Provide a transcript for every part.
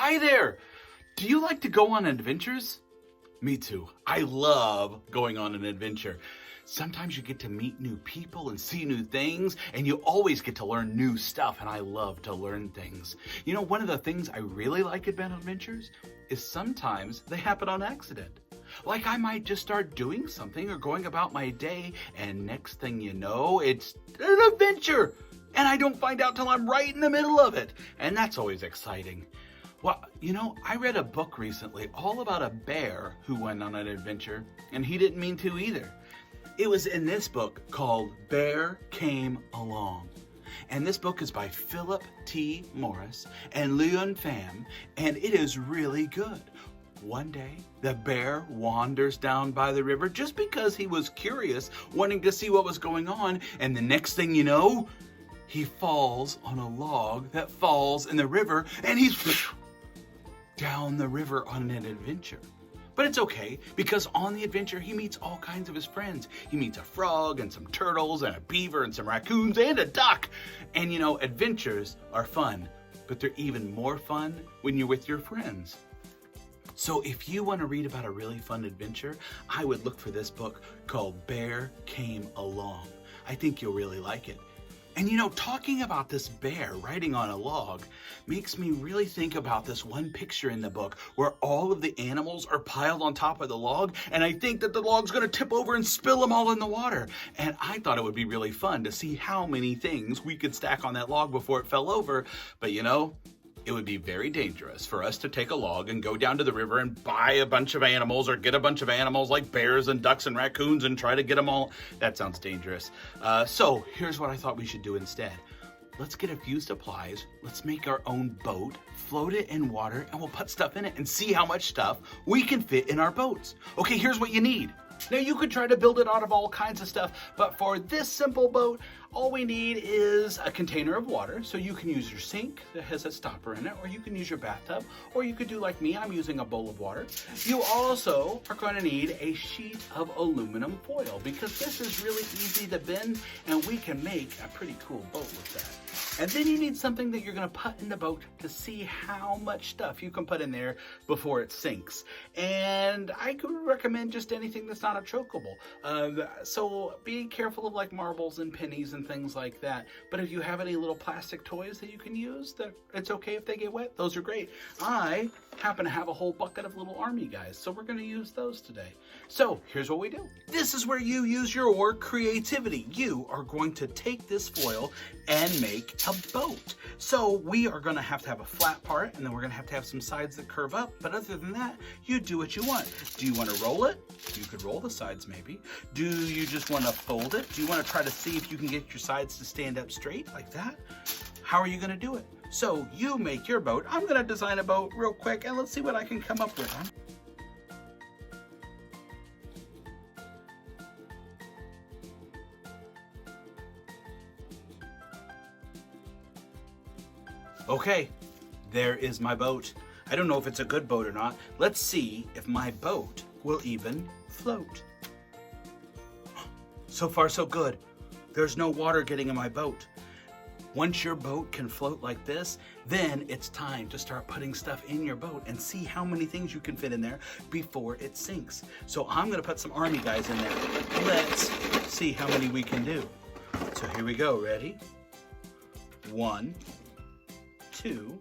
Hi there! Do you like to go on adventures? Me too. I love going on an adventure. Sometimes you get to meet new people and see new things, and you always get to learn new stuff, and I love to learn things. You know, one of the things I really like about adventures is sometimes they happen on accident. Like I might just start doing something or going about my day, and next thing you know, it's an adventure, and I don't find out till I'm right in the middle of it, and that's always exciting. Well, you know, I read a book recently all about a bear who went on an adventure, and he didn't mean to either. It was in this book called Bear Came Along. And this book is by Philip T. Morris and Leon Pham, and it is really good. One day, the bear wanders down by the river just because he was curious, wanting to see what was going on, and the next thing you know, he falls on a log that falls in the river, and he's down the river on an adventure. But it's okay, because on the adventure, he meets all kinds of his friends. He meets a frog and some turtles and a beaver and some raccoons and a duck. And you know, adventures are fun, but they're even more fun when you're with your friends. So if you want to read about a really fun adventure, I would look for this book called Bear Came Along. I think you'll really like it. And you know, talking about this bear riding on a log makes me really think about this one picture in the book where all of the animals are piled on top of the log, and I think that the log's gonna tip over and spill them all in the water. And I thought it would be really fun to see how many things we could stack on that log before it fell over. But you know, it would be very dangerous for us to take a log and go down to the river and buy a bunch of animals or get a bunch of animals like bears and ducks and raccoons and try to get them all. That sounds dangerous. So here's what I thought we should do instead. Let's get a few supplies. Let's make our own boat, float it in water, and we'll put stuff in it and see how much stuff we can fit in our boats. Okay, here's what you need. Now you could try to build it out of all kinds of stuff, but for this simple boat, all we need is a container of water. So you can use your sink that has a stopper in it, or you can use your bathtub, or you could do like me, I'm using a bowl of water. You also are going to need a sheet of aluminum foil because this is really easy to bend and we can make a pretty cool boat with that. And then you need something that you're going to put in the boat to see how much stuff you can put in there before it sinks. And I could recommend just anything that's not a chokeable. So be careful of like marbles and pennies and things like that. But if you have any little plastic toys that you can use, that it's okay if they get wet, those are great. I happen to have a whole bucket of little army guys, so we're going to use those today. So here's what we do. This is where you use your creativity. You are going to take this foil and make a boat. So we are going to have a flat part, and then we're going to have some sides that curve up. But other than that, you do what you want. Do you want to roll it? You could roll the sides maybe. Do you just want to fold it? Do you want to try to see if you can get your sides to stand up straight like that? How are you going to do it? So you make your boat. I'm going to design a boat real quick, and let's see what I can come up with. Okay, there is my boat. I don't know if it's a good boat or not. Let's see if my boat will even float. So far, so good. There's no water getting in my boat. Once your boat can float like this, then it's time to start putting stuff in your boat and see how many things you can fit in there before it sinks. So I'm gonna put some army guys in there. Let's see how many we can do. So here we go, ready? 1, 2,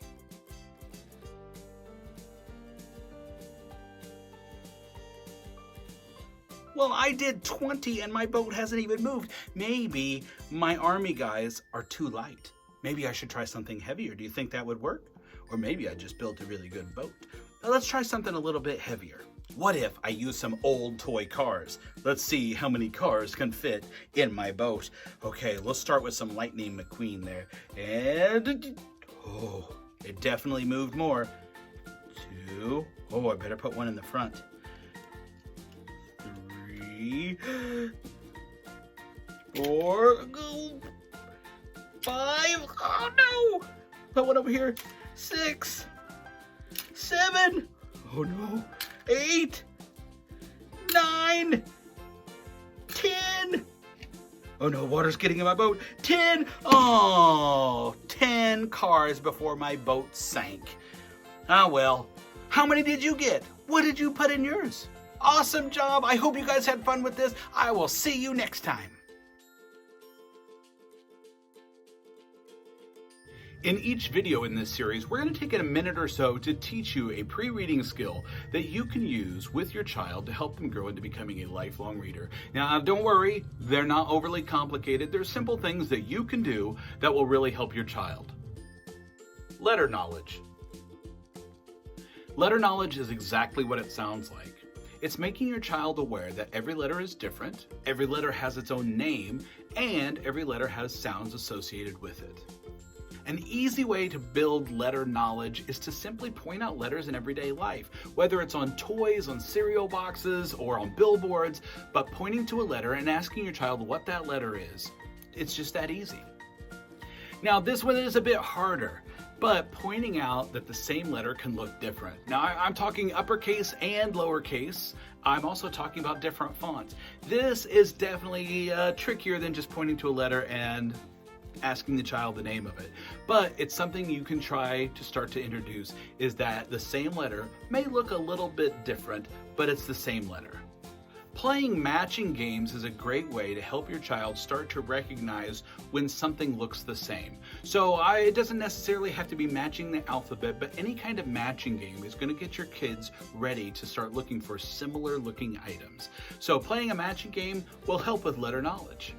well, I did 20 and my boat hasn't even moved. Maybe my army guys are too light. Maybe I should try something heavier. Do you think that would work? Or maybe I just built a really good boat. Now let's try something a little bit heavier. What if I use some old toy cars? Let's see how many cars can fit in my boat. Okay, let's start with some Lightning McQueen there. And, oh, it definitely moved more. 2, oh, I better put one in the front. 3, 4, 5, oh no! Put one over here. 6, 7, oh no, 8, 9, 10. Oh no, water's getting in my boat. 10, oh, 10 cars before my boat sank. Ah, well. How many did you get? What did you put in yours? Awesome job. I hope you guys had fun with this. I will see you next time. In each video in this series, we're going to take a minute or so to teach you a pre-reading skill that you can use with your child to help them grow into becoming a lifelong reader. Now, don't worry, they're not overly complicated. They're simple things that you can do that will really help your child. Letter knowledge. Letter knowledge is exactly what it sounds like. It's making your child aware that every letter is different, every letter has its own name, and every letter has sounds associated with it. An easy way to build letter knowledge is to simply point out letters in everyday life, whether it's on toys, on cereal boxes, or on billboards, but pointing to a letter and asking your child what that letter is. It's just that easy. Now, this one is a bit harder, but pointing out that the same letter can look different. Now, I'm talking uppercase and lowercase. I'm also talking about different fonts. This is definitely trickier than just pointing to a letter and asking the child the name of it. But it's something you can try to start to introduce, is that the same letter may look a little bit different, but it's the same letter. Playing matching games is a great way to help your child start to recognize when something looks the same. So it doesn't necessarily have to be matching the alphabet, but any kind of matching game is going to get your kids ready to start looking for similar looking items. So playing a matching game will help with letter knowledge.